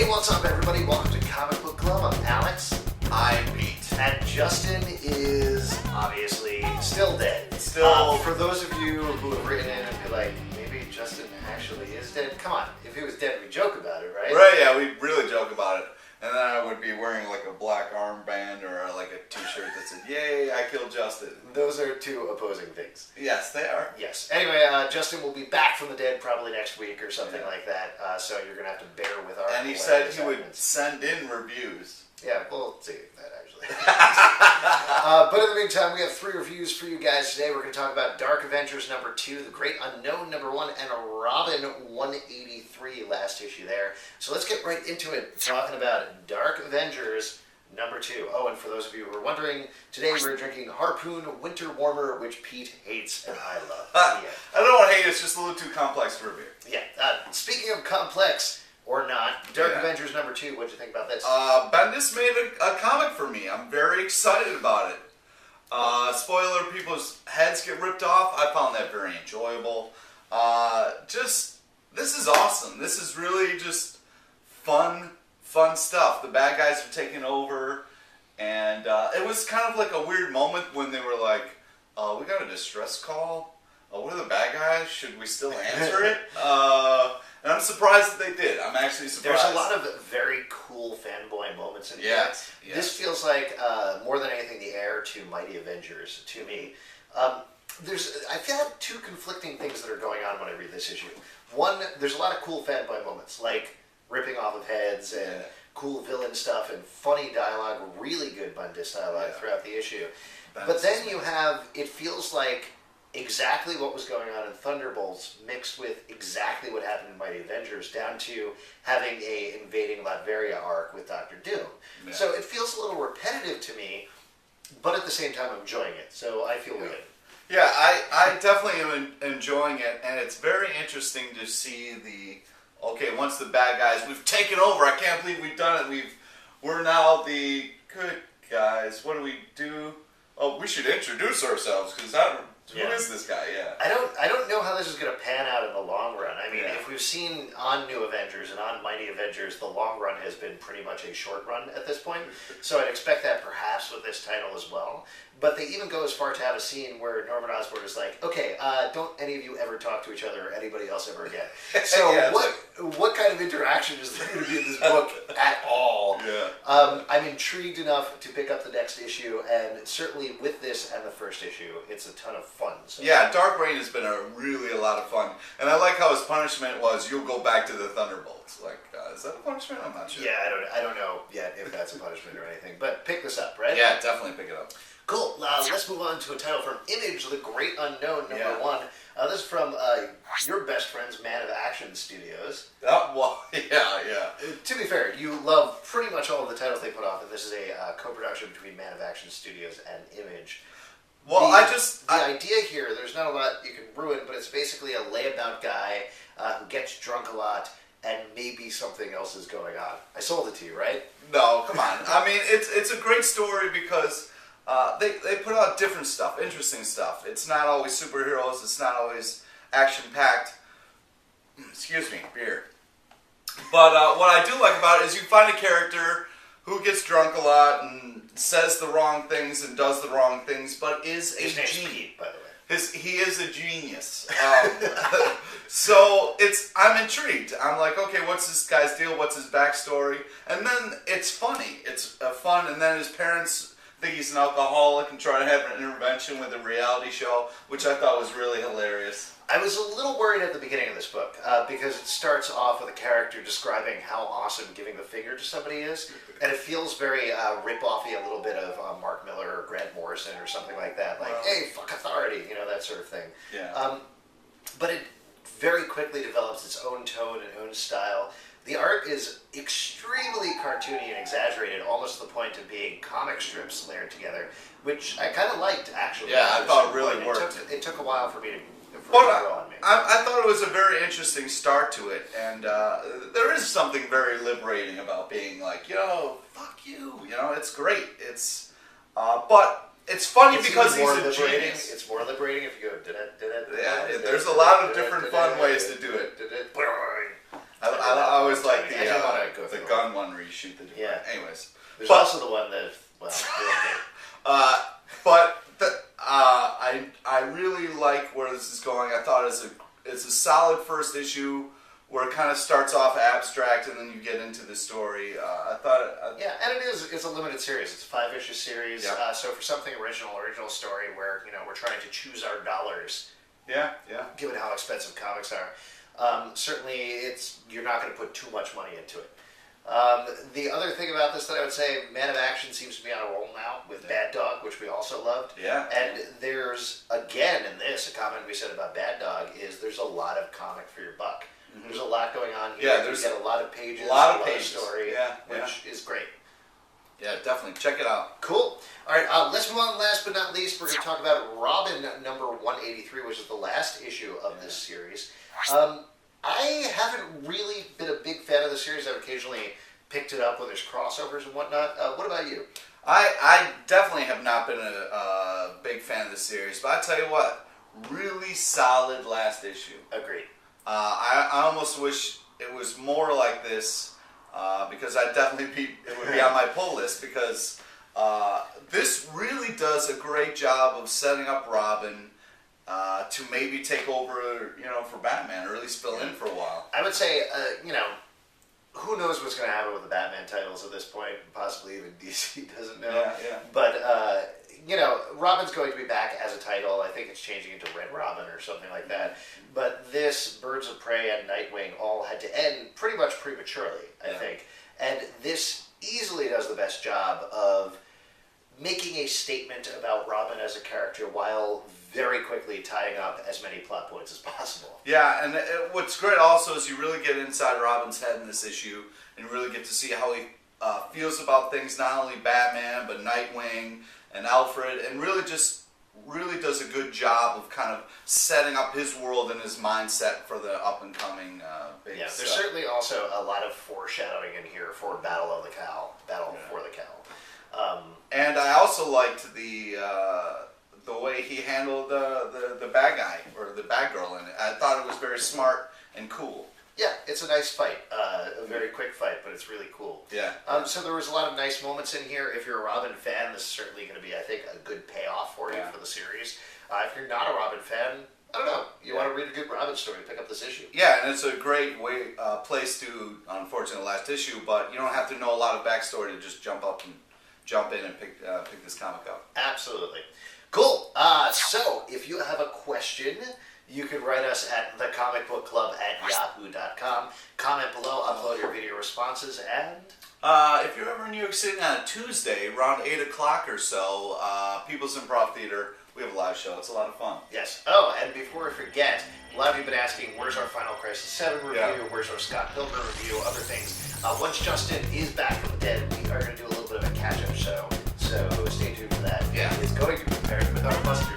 Hey, what's up, everybody? Welcome to Comic Book Club. I'm Alex. I'm Pete. And Justin is obviously still dead. For those of you who have written in and be like, maybe Justin actually is dead. Come on, if he was dead, we'd joke about it, right? Right, yeah, we really joke about it. And then I would be wearing like a black armband or like a t-shirt that said, "Yay, I killed Justin." Those are two opposing things. Yes, they are. Yes. Anyway, Justin will be back from the dead probably next week or something like that. So you're going to have to bear with our... And he said he would send in reviews. Yeah, we'll see that actually. But in the meantime, we have 3 reviews for you guys today. We're going to talk about Dark Avengers number 2, The Great Unknown number 1, and Robin 183 last issue there. So let's get right into it, talking about Dark Avengers number 2. Oh, and for those of you who are wondering, today we're drinking Harpoon Winter Warmer, which Pete hates and I love. I don't want to hate it, it's just a little too complex for a beer. Yeah. Speaking of complex... or not. Dark Avengers number 2, what'd you think about this? Bendis made a comic for me. I'm very excited about it. Spoiler, people's heads get ripped off. I found that very enjoyable. This is awesome. This is really just fun stuff. The bad guys are taking over. And it was kind of like a weird moment when they were like, we got a distress call. What are the bad guys? Should we still answer it? And I'm surprised that they did. I'm actually surprised. There's a lot of very cool fanboy moments in here. Yes. This feels like, more than anything, the heir to Mighty Avengers, to me. I've had 2 conflicting things that are going on when I read this issue. One, there's a lot of cool fanboy moments, like ripping off of heads and cool villain stuff and funny dialogue, really good Bendis dialogue throughout the issue. But then you have, it feels like, exactly what was going on in Thunderbolts mixed with exactly what happened in Mighty Avengers, down to having a invading Latveria arc with Doctor Doom. Yeah. So it feels a little repetitive to me, but at the same time I'm enjoying it, so I feel good. Yeah, I definitely am enjoying it, and it's very interesting to see once the bad guys, we've taken over, I can't believe we've done it, we're now the good guys, what do we do? Oh, we should introduce ourselves, because who is this guy? Yeah. I don't know how this is going to pan out in the long run. I mean, if we've seen on New Avengers and on Mighty Avengers, the long run has been pretty much a short run at this point. So I'd expect that perhaps with this title as well. But they even go as far to have a scene where Norman Osborn is like, okay, don't any of you ever talk to each other or anybody else ever again. So what kind of interaction is there going to be in this book at all? Yeah. I'm intrigued enough to pick up the next issue, and certainly with this and the first issue, it's a ton of fun. So. Yeah, Dark Reign has been really a lot of fun. And I like how his punishment was, you'll go back to the Thunderbolts. Like, is that a punishment? I'm not sure. Yeah, I don't know yet if that's a punishment or anything. But pick this up, right? Yeah, definitely pick it up. Cool. Let's move on to a title from Image, The Great Unknown, number 1. This is from your best friends, Man of Action Studios. Oh, well, yeah. To be fair, you love pretty much all of the titles they put off, and this is a co-production between Man of Action Studios and Image. Well, the idea here, there's not a lot you can ruin, but it's basically a layabout guy who gets drunk a lot, and maybe something else is going on. I sold it to you, right? No, come on. I mean, it's a great story because they put out different stuff, interesting stuff. It's not always superheroes. It's not always action-packed. Excuse me, beer. But what I do like about it is you find a character who gets drunk a lot and says the wrong things and does the wrong things, but is a genius. Pete, by the way. He is a genius. So I'm intrigued. I'm like, okay, what's this guy's deal? What's his backstory? And then it's funny. It's fun. And then his parents think he's an alcoholic and try to have an intervention with a reality show, which I thought was really hilarious. I was a little worried at the beginning of this book because it starts off with a character describing how awesome giving the finger to somebody is, and it feels very rip-offy, a little bit of Mark Miller or Grant Morrison or something like that, like, hey, fuck authority, that sort of thing. Yeah. But it very quickly develops its own tone and own style. The art is extremely cartoony and exaggerated, almost to the point of being comic strips layered together, which I kind of liked, actually. Yeah, I thought it really worked. It took a while for me to... I thought it was a very interesting start to it, and there is something very liberating about being like, fuck you, it's great. It's, but it's funny because he's a genius. It's more liberating if you go, Yeah, there's a lot of different fun ways to do it. I always like I didn't wanna go the through gun one where you shoot the different. Yeah. Anyways, There's but, also the one that, well, I really like where this is going. I thought it's a solid first issue where it kind of starts off abstract and then you get into the story. I thought. yeah, and it's a limited series. It's a 5-issue series. Yeah. So for something original story where we're trying to choose our dollars, Yeah. given how expensive comics are, certainly you're not going to put too much money into it. The other thing about this that I would say, Man of Action seems to be on a roll now with Bad Dog, which we also loved. Yeah. And there's, again, in this, a comment we said about Bad Dog is there's a lot of comic for your buck. Mm-hmm. There's a lot going on here. Yeah, there's you get a lot of pages, a lot of story, which is great. Yeah, definitely. Check it out. Cool. All right, let's move on. Last but not least, we're going to talk about Robin number 183, which is the last issue of this series. I haven't really been a big fan of the series. I've occasionally picked it up when there's crossovers and whatnot. What about you? I definitely have not been a big fan of the series, but I tell you what, really solid last issue. Agreed. I almost wish it was more like this because it would be on my pull list because this really does a great job of setting up Robin to maybe take over, for Batman, or at least fill in for a while. I would say, who knows what's going to happen with the Batman titles at this point? Possibly even DC doesn't know. Yeah. But, Robin's going to be back as a title. I think it's changing into Red Robin or something like that. But this, Birds of Prey and Nightwing all had to end pretty much prematurely, I think. And this easily does the best job of making a statement about Robin as a character while very quickly tying up as many plot points as possible. Yeah, and what's great also is you really get inside Robin's head in this issue, and you really get to see how he feels about things, not only Batman, but Nightwing and Alfred, and really does a good job of kind of setting up his world and his mindset for the up-and-coming big There's stuff. certainly also a lot of foreshadowing in here for Battle for the Cowl. And I also liked the way he handled the bad guy, or the bad girl in it. I thought it was very smart and cool. Yeah, it's a nice fight. A very quick fight, but it's really cool. Yeah. So there was a lot of nice moments in here. If you're a Robin fan, this is certainly going to be, I think, a good payoff for you for the series. If you're not a Robin fan, I don't know. You want to read a good Robin story, pick up this issue. Yeah, and it's a great place to, unfortunately, last issue, but you don't have to know a lot of backstory to just jump in and pick this comic up. Absolutely. Cool. So if you have a question, you can write us at thecomicbookclub@yahoo.com. Comment below, upload your video responses, and... if you're ever in New York City on a Tuesday, around 8 o'clock or so, People's Improv Theater, we have a live show. It's a lot of fun. Yes. Oh, and before we forget, a lot of you have been asking, where's our Final Crisis 7 review? Yeah. Where's our Scott Pilgrim review? Other things. Once Justin is back from the dead, we are going to do a little bit of a catch-up show. So stay tuned for that. Yeah. It's going to be paired with our Buster